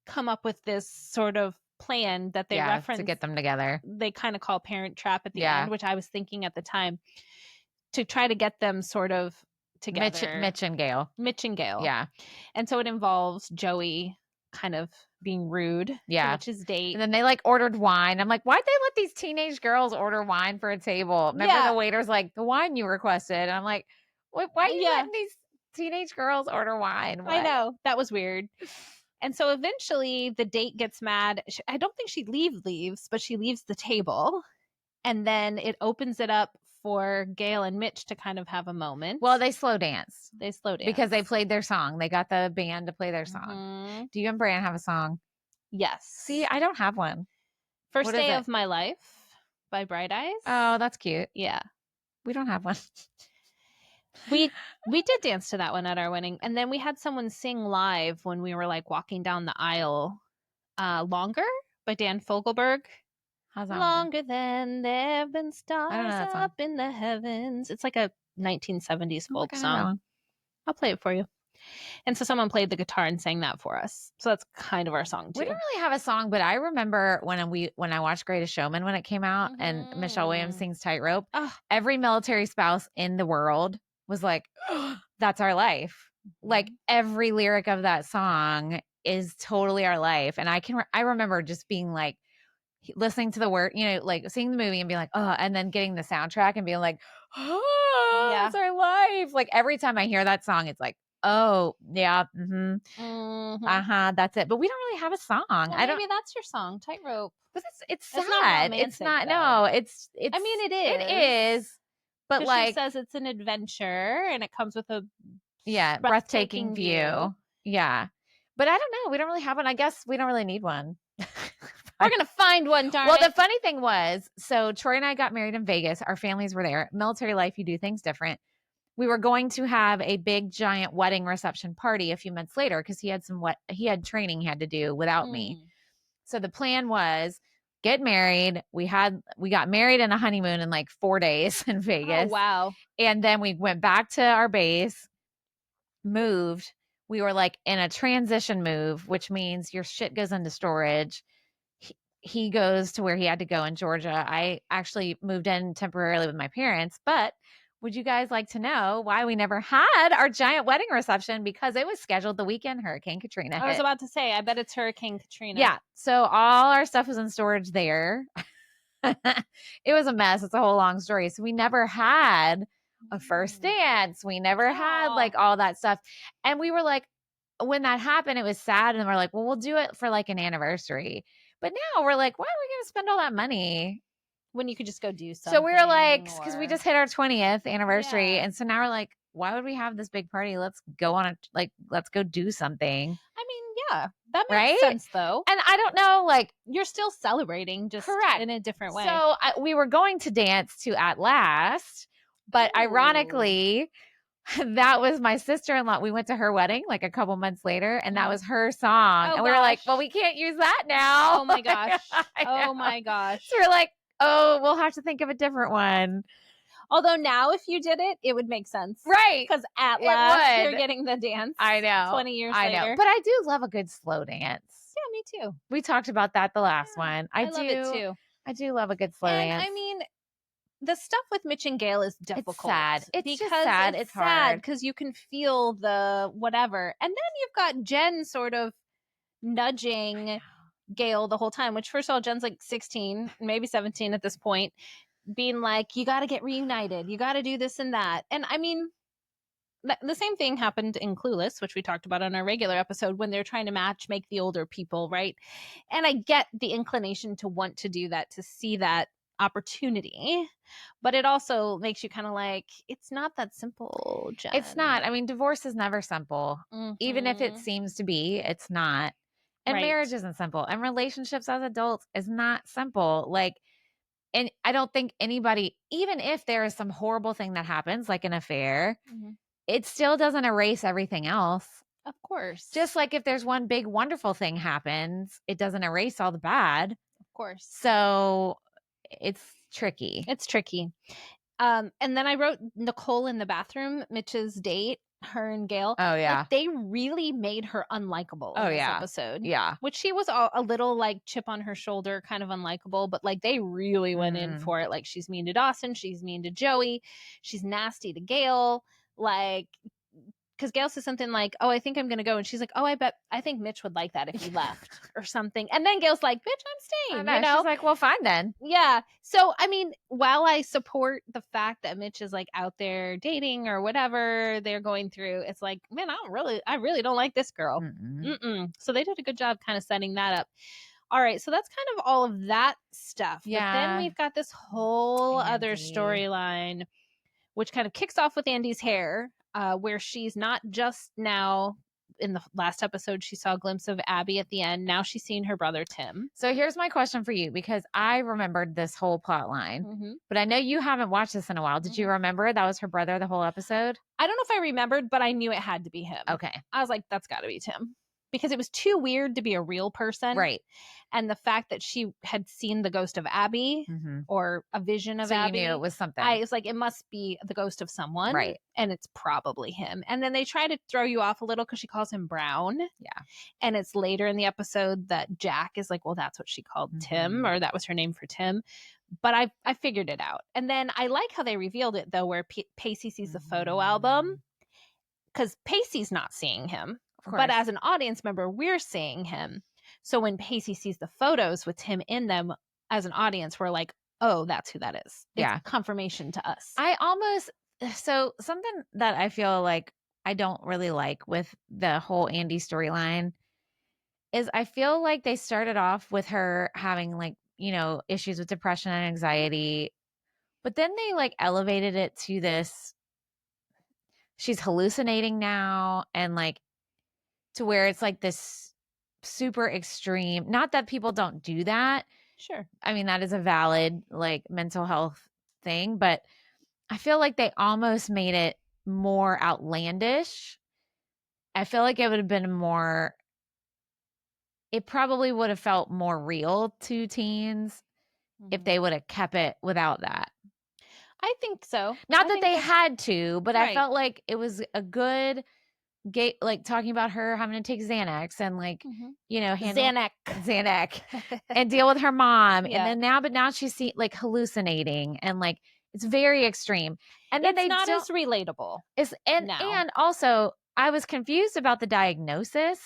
come up with this sort of plan that they reference to get them together. They kind of call Parent Trap at the end, which I was thinking at the time, to try to get them sort of together. Mitch and Gail. Yeah. And so it involves Joey kind of being rude to Mitch's date. And then they like ordered wine. I'm like, why'd they let these teenage girls order wine for a table? Remember the waiter's like, the wine you requested. And I'm like, why are you letting these teenage girls order wine? What? I know. That was weird. And so eventually the date gets mad. I don't think she leaves, but she leaves the table. And then it opens it up for Gail and Mitch to kind of have a moment. Well, they slow dance. Because they played their song. They got the band to play their song. Mm-hmm. Do you and Bran have a song? Yes. See, I don't have one. First Day of My Life by Bright Eyes. Oh, that's cute. Yeah. We don't have one. We did dance to that one at our wedding. And then we had someone sing live when we were like walking down the aisle. Longer by Dan Fogelberg. How's that Longer than there have been stars up in the heavens. It's like a 1970s folk song. I'll play it for you. And so someone played the guitar and sang that for us. So that's kind of our song too. We don't really have a song, but I remember when I watched Greatest Showman when it came out and Michelle Williams sings Tightrope, every military spouse in the world was like, that's our life. Like every lyric of that song is totally our life. And I remember just being like, listening to the word, like seeing the movie and being like, oh, and then getting the soundtrack and being like, oh, that's our life. Like every time I hear that song, it's like, oh yeah, that's it. But we don't really have a song. Well, maybe that's your song, Tightrope. But it's sad. It's not. Though. No, it's. I mean, it is. It is. But like, she says it's an adventure and it comes with a breathtaking view. Yeah, but I don't know. We don't really have one. I guess we don't really need one. We're going to find one, darn it. The funny thing was, so Troy and I got married in Vegas. Our families were there. Military life, you do things different. We were going to have a big, giant wedding reception party a few months later because he had training he had to do without me. So the plan was get married. We got married in a honeymoon in like 4 days in Vegas. Oh, wow. And then we went back to our base, moved. We were like in a transition move, which means your shit goes into storage. He goes to where he had to go in Georgia. I actually moved in temporarily with my parents, but would you guys like to know why we never had our giant wedding reception? Because it was scheduled the weekend Hurricane Katrina hit. I was about to say, I bet it's Hurricane Katrina. Yeah. So all our stuff was in storage there. it was a mess. It's a whole long story. So we never had a first dance. We never had like all that stuff. And we were like, when that happened, it was sad. And we're like, well, we'll do it for like an anniversary. But now we're like, why are we going to spend all that money when you could just go do something? So we were like, because we just hit our 20th anniversary. Yeah. And so now we're like, why would we have this big party? Let's go on let's go do something. I mean, yeah, that makes sense though. And I don't know, like, you're still celebrating just in a different way. So we were going to dance to At Last, but ironically, that was my sister-in-law. We went to her wedding like a couple months later, and that was her song. And we were like, well, we can't use that now. Oh my gosh. Oh my gosh. So we're like, oh, we'll have to think of a different one. Although now if you did it would make sense. Right. Because At Last, you're getting the dance. I know. 20 years later. I know. But I do love a good slow dance. Yeah, me too. We talked about that the last one. I love it too. I do love a good slow dance. I mean, the stuff with Mitch and Gail is difficult. It's sad. It's just sad. It's hard. Because you can feel the whatever. And then you've got Jen sort of nudging Gail the whole time, which first of all, Jen's like 16, maybe 17 at this point, being like, you got to get reunited. You got to do this and that. And I mean, the same thing happened in Clueless, which we talked about on our regular episode when they're trying to make the older people, right? And I get the inclination to want to do that, to see that opportunity, but it also makes you kind of like, it's not that simple, Jen. It's not. I mean, divorce is never simple. Even if it seems to be, it's not. And marriage isn't simple. And relationships as adults is not simple. Like, and I don't think anybody, even if there is some horrible thing that happens, like an affair, it still doesn't erase everything else. Of course. Just like if there's one big wonderful thing happens, it doesn't erase all the bad. Of course. So it's tricky. It's tricky. And then I wrote Nicole in the bathroom, Mitch's date, her and Gail. Oh, yeah. Like, they really made her unlikable in this episode. Yeah. Which she was a little like chip on her shoulder, kind of unlikable, but like they really went in for it. Like, she's mean to Dawson. She's mean to Joey. She's nasty to Gail. Like, because Gail says something like, oh, I think I'm going to go. And she's like, oh, I think Mitch would like that if you left or something. And then Gail's like, bitch, I'm staying. You know? She's like, well, fine then. Yeah. So, I mean, while I support the fact that Mitch is like out there dating or whatever they're going through, it's like, man, I really don't like this girl. So they did a good job kind of setting that up. All right. So that's kind of all of that stuff. Yeah. But then we've got this whole other storyline, which kind of kicks off with Andy's hair. Where she's not just now, in the last episode, she saw a glimpse of Abby at the end. Now she's seeing her brother, Tim. So here's my question for you, because I remembered this whole plot line, but I know you haven't watched this in a while. Did you remember that was her brother the whole episode? I don't know if I remembered, but I knew it had to be him. Okay. I was like, that's got to be Tim. Because it was too weird to be a real person. Right. And the fact that she had seen the ghost of Abby or a vision of Abby. You knew it was something. I was like, it must be the ghost of someone. Right. And it's probably him. And then they try to throw you off a little because she calls him Brown. Yeah. And it's later in the episode that Jack is like, well, that's what she called Tim, or that was her name for Tim. But I figured it out. And then I like how they revealed it, though, where Pacey sees the photo album. Because Pacey's not seeing him. But as an audience member, we're seeing him. So when Pacey sees the photos with Tim in them, as an audience, we're like, oh, that's who that is. It's confirmation to us. So something that I feel like I don't really like with the whole Andy storyline is I feel like they started off with her having like, you know, issues with depression and anxiety, but then they like elevated it to this, she's hallucinating now, and like, to where it's like this super extreme, not that people don't do that. Sure. I mean, that is a valid like mental health thing, but I feel like they almost made it more outlandish. I feel like it would have been more, it probably would have felt more real to teens if they would have kept it without that. I think so. Not that they had to, but I felt like it was a good like talking about her having to take Xanax and like, you know, Xanax and deal with her mom. Yeah. And then now she's like hallucinating, and like, it's very extreme. And then it's not as relatable. And also I was confused about the diagnosis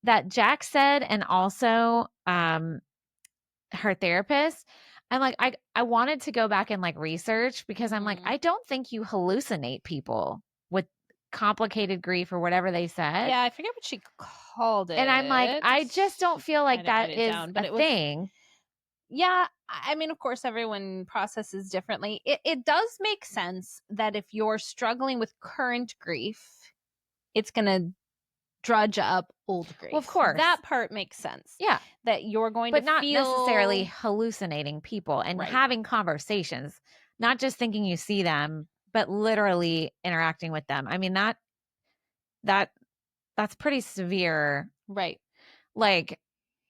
that Jack said. And also, her therapist, I'm like, I wanted to go back and like research because I'm like, Mm. I don't think you hallucinate people with complicated grief or whatever they said. Yeah, I forget what she called it. And I'm like, I just don't feel like that is but a it was, thing. yeah, I mean, of course, everyone processes differently. It does make sense that if you're struggling with current grief, it's going to drudge up old grief. Well, of course. That part makes sense. Yeah. That you're going but to not feel necessarily hallucinating people and Right. having conversations, not just thinking you see them, but literally interacting with them. I mean, that's pretty severe. Right. Like,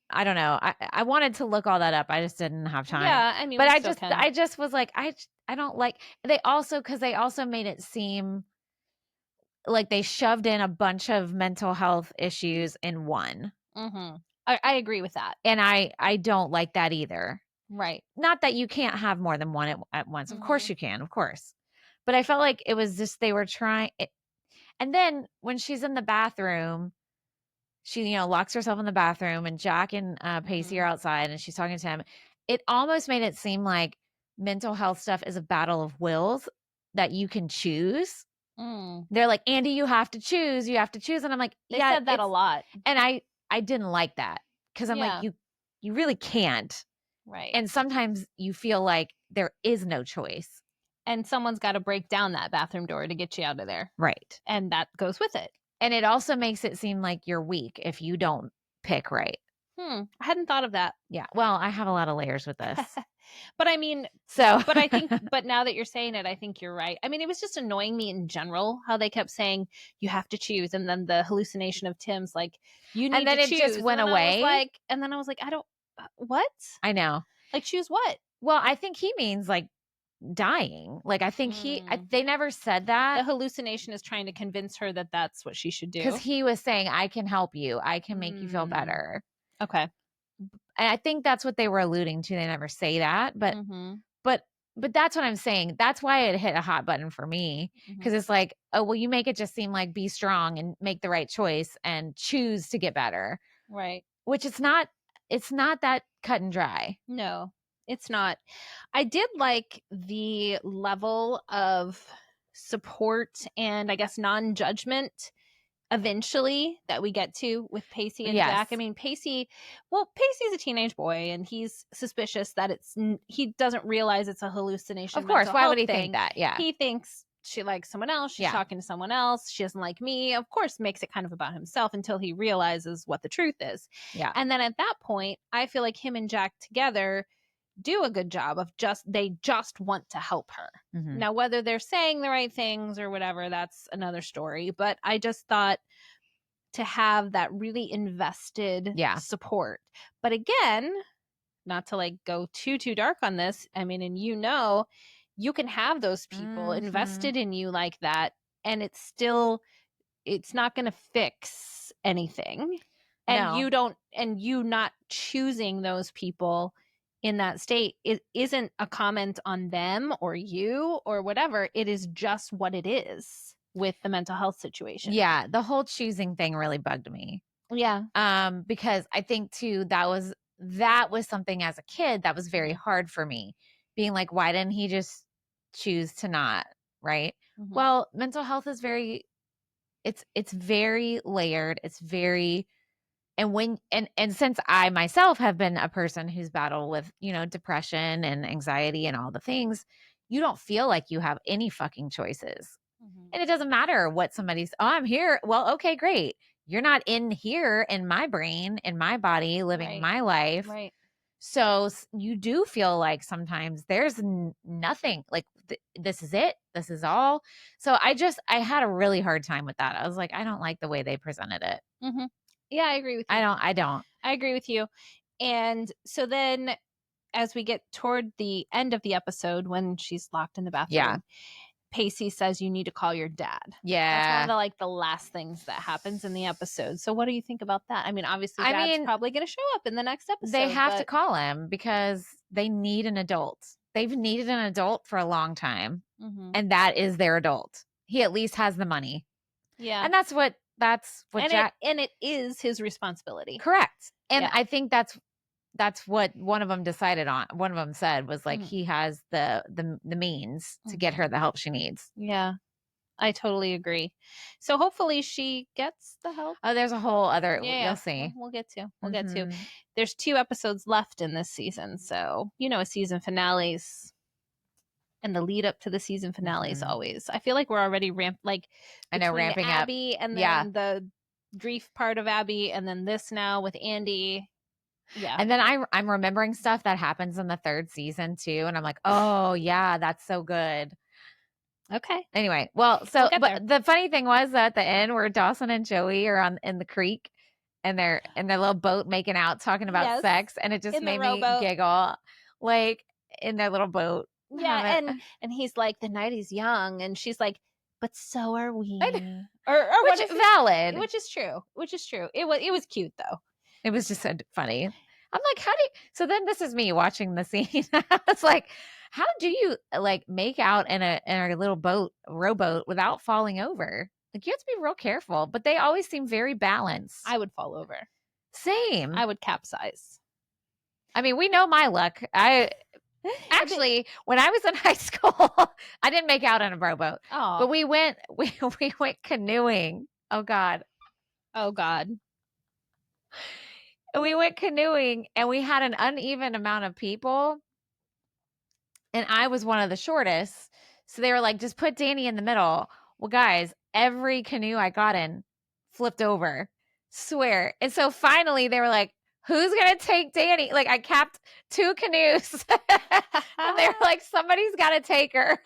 I don't know. I wanted to look all that up. I just didn't have time. Yeah, I mean, but we I still just can. I just was like, I don't like. They also made it seem like they shoved in a bunch of mental health issues in one. Mm-hmm. I agree with that. And I don't like that either. Right. Not that you can't have more than one at once. Of course Mhm. you can, of course. But I felt like it was just they were trying it. And then when she's in the bathroom, she, locks herself in the bathroom and Jack and Pacey are outside and she's talking to him. It almost made it seem like mental health stuff is a battle of wills that you can choose. Mm. They're like, Andy, you have to choose. You have to choose. And I'm like, They yeah, said that a lot. And I didn't like that because I'm like, you really can't. Right. And sometimes you feel like there is no choice. And someone's got to break down that bathroom door to get you out of there. Right. And that goes with it. And it also makes it seem like you're weak if you don't pick right. I hadn't thought of that. Yeah. Well, I have a lot of layers with this. But I mean, but I think, but now that you're saying it, I think you're right. I mean, it was just annoying me in general how they kept saying you have to choose, and then the hallucination of Tim's like you need to choose. And then it just went away. And then I was like, I don't. What? I know. Like choose what? Well, I think he means like dying. Like I think they never said that. The hallucination is trying to convince her that that's what she should do. Because he was saying, I can help you. I can make you feel better. Okay. And I think that's what they were alluding to. They never say that, but but that's what I'm saying. That's why it hit a hot button for me. Because it's like, oh, well, you make it just seem like be strong and make the right choice and choose to get better. Right. Which it's not that cut and dry. No, it's not. I did like the level of support and I guess non-judgment eventually that we get to with Pacey and Jack. I mean, Pacey's a teenage boy and he's suspicious that he doesn't realize it's a hallucination. Of course. Why would he think that? Yeah. He thinks she likes someone else. She's talking to someone else. She doesn't like me. Of course, makes it kind of about himself until he realizes what the truth is. Yeah. And then at that point, I feel like him and Jack together do a good job of they just want to help her. Now, whether they're saying the right things or whatever, that's another story. But I just thought to have that really invested support. But again, not to like go too dark on this. I mean, and you can have those people invested in you like that, and it's not going to fix anything. And you not choosing those people in that state, it isn't a comment on them or you or whatever. It is just what it is with the mental health situation. Yeah. The whole choosing thing really bugged me. Yeah. Because I think too, that was something as a kid that was very hard for me, being like, why didn't he just choose to not? Right. Well, mental health is it's very layered. It's very, and since I myself have been a person who's battled with, depression and anxiety and all the things, you don't feel like you have any fucking choices. And it doesn't matter what somebody's, I'm here. Well, okay, great. You're not in here in my brain, in my body, living my life. Right. So you do feel like sometimes there's nothing like this is it. This is all. So I had a really hard time with that. I was like, I don't like the way they presented it. Yeah, I agree with you. I don't. I agree with you. And so then as we get toward the end of the episode, when she's locked in the bathroom, Pacey says you need to call your dad. Yeah. That's one of the like the last things that happens in the episode. So what do you think about that? I mean, obviously Dad's probably going to show up in the next episode. They have to call him because they need an adult. They've needed an adult for a long time. And that is their adult. He at least has the money. Yeah. And that's what and Jack. And it is his responsibility. Correct. And I think that's that's what one of them decided on. One of them said was like, he has the means to get her the help she needs. Yeah, I totally agree. So hopefully she gets the help. Oh, there's a whole other, you'll see. We'll get to. There's 2 episodes left in this season. So, a season finales and the lead up to the season finale is always, I feel like we're already ramping Abby, up. And then the grief part of Abby, and then this now with Andy. Yeah. And then I'm remembering stuff that happens in the 3rd season too. And I'm like, oh yeah, that's so good. Okay. Anyway, well, so but the funny thing was that at the end where Dawson and Joey are in the creek and they're in their little boat making out, talking about sex, and it just made me giggle, like in their little boat. Yeah, and he's like, the night is young, and she's like, but so are we. Or which is valid. Which is true. It was cute though. It was just funny. I'm like, how do you? So then this is me watching the scene. It's like, how do you like make out in a little rowboat without falling over? Like you have to be real careful, but they always seem very balanced. I would fall over. Same. I would capsize. I mean, we know my luck. Actually, when I was in high school, I didn't make out in a rowboat. Oh. But we went canoeing. Oh God. We went canoeing and we had an uneven amount of people. And I was one of the shortest. So they were like, just put Danny in the middle. Well, guys, every canoe I got in flipped over. Swear. And so finally they were like, who's going to take Danny? Like I capped 2 canoes. And they were like, somebody's got to take her.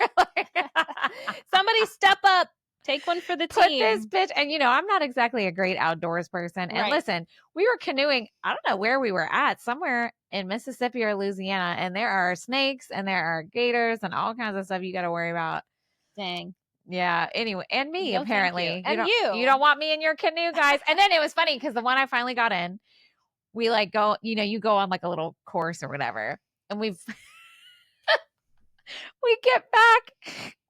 Somebody step up. Take one for the team. Put this bitch. And I'm not exactly a great outdoors person. And listen, we were canoeing. I don't know where we were at, somewhere in Mississippi or Louisiana. And there are snakes and there are gators and all kinds of stuff you got to worry about. Dang. Yeah. Anyway, and me apparently. And you don't want me in your canoe, guys. And then it was funny because the one I finally got in, we like go, you go on like a little course or whatever. And we get back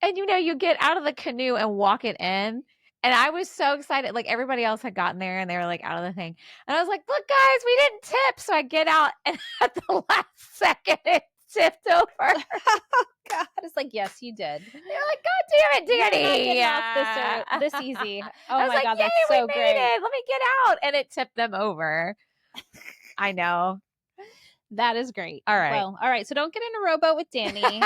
and you get out of the canoe and walk it in. And I was so excited. Like everybody else had gotten there and they were like out of the thing. And I was like, look guys, we didn't tip. So I get out and at the last second it tipped over. Oh God. It's like, yes, you did. They're like, God damn it, Danny. Yeah. Off this easy. Oh I was my like, God, yay, that's so we made great. it. Let me get out. And it tipped them over. I know. That is great. All right. Well, all right. So don't get in a rowboat with Danny.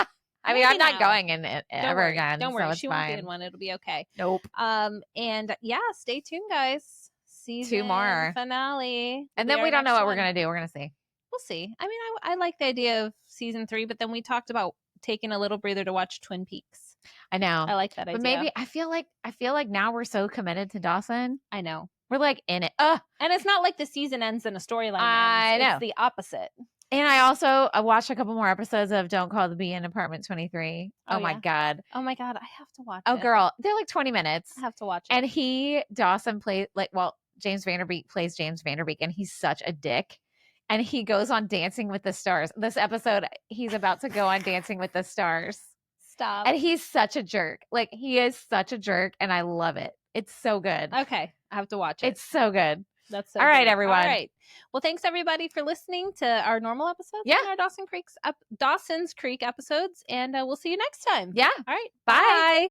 I mean, I'm not going in it ever again. Don't worry. So she won't be in one. It'll be okay. Nope. And yeah, stay tuned, guys. Season 2 more. finale. And then we don't know what we're going to do. We're going to see. We'll see. I mean, I like the idea of season 3, but then we talked about taking a little breather to watch Twin Peaks. I know. I like that idea. But maybe I feel like now we're so committed to Dawson. I know. We're like in it. And it's not like the season ends and a storyline ends. I know. It's the opposite. And I watched a couple more episodes of Don't Call the Bee in Apartment 23. Oh my God. Oh my God. I have to watch it. Oh girl. They're like 20 minutes. I have to watch it. And Dawson plays James Vanderbeek plays James Vanderbeek and he's such a dick. And he goes on Dancing with the Stars. This episode, he's about to go on Dancing with the Stars. Stop. And he's such a jerk. Like he is such a jerk and I love it. It's so good. Okay. I have to watch it. It's so good. That's so all right, good. everyone. All right. Well, thanks everybody for listening to our normal episodes. Yeah. And our Dawson's Creek episodes. And we'll see you next time. Yeah. All right. Bye.